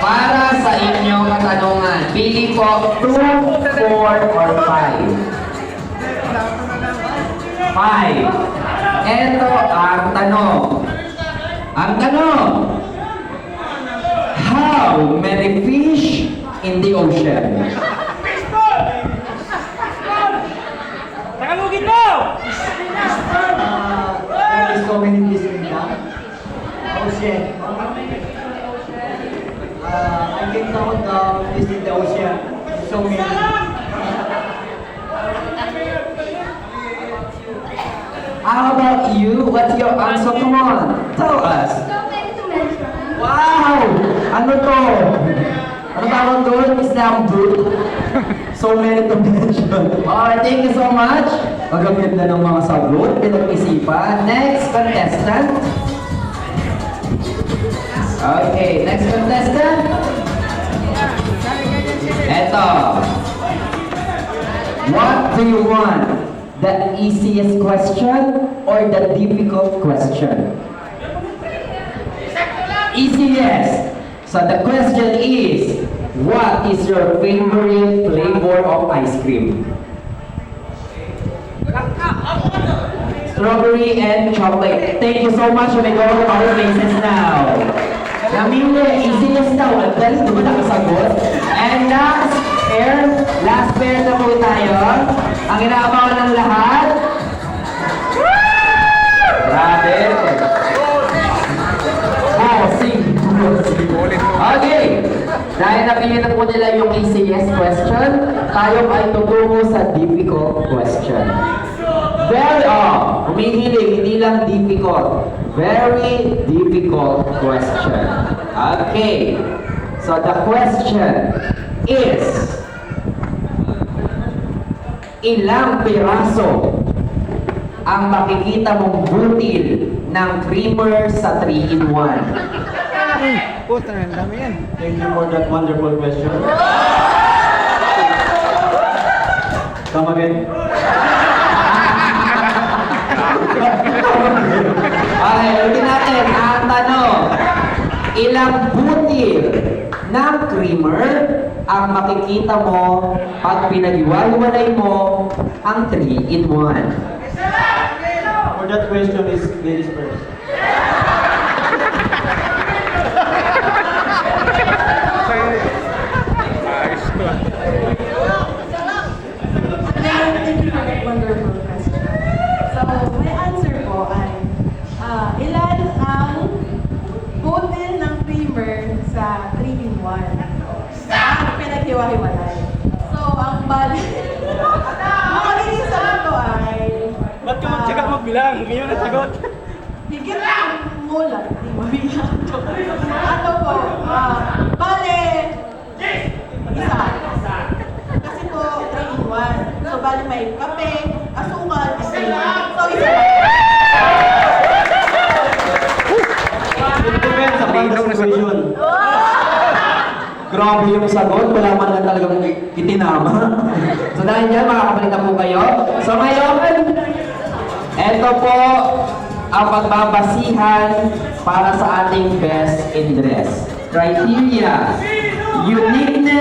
Para sa inyong katanungan, pili po 2, 4, or 5. 5. Ito ang tanong. Ang tanong, how many fish in the ocean? Tagalogin mo! There is so many fish in the ocean. I can count the fish in the ocean. So many. How about you? What's your answer? Come on, tell us. Wow! Ano to? Ano tawag doon? Islam book? So many to mention. Alright, thank you so much. Magamit na ng mga sagot, pinag-isipan. Next contestant. Okay, next contestant. Eto. What do you want? The easiest question or the difficult question? Easiest. So the question is, what is your favorite flavor of ice cream? Strawberry and chocolate. Thank you so much. We go to our places now. Namili, easiest daw. Ang galing, di ba nakasagot? And last pair na po tayo. Ang inaabangan ng lahat. Grabe. Okay. Dahil napili na po nila yung easiest question, tayo ay tutungo sa difficult question. Humihiling, hindi lang difficult. Very difficult question. Okay. So the question is, ilang piraso ang makikita mong butil ng creamer sa 3-in-1? Puta na, dami yan. Thank you for that wonderful question. Come again. Okay, ulitin natin. Ang tanong, ilang butil ng creamer ang makikita mo pag pinag-iwalay mo ang 3-in-1? For that question is ladies first. Thank you for that wonderful question. So, my answer po ay, ilan ang butil ng creamer sa 3-in-1? Pinaghiwa-hiwalay. So, ang bali... Magiging sagot ko ay... Ba't ka magtsaga magbilang? Ngayon ang sagot. Bigyan ng mulat, di mabilang. Ano po, bale... Isa. Kasi po, 3-in-1. So, bali may kape, asukal, asin. So, isa lang. It depends upon the situation. Grabe yung sagot, wala man lang talagang itinama. So dahil dyan, makakabalik na po kayo. So ngayon, eto po ang pagbabasihan para sa ating best in dress. Criteria, uniqueness,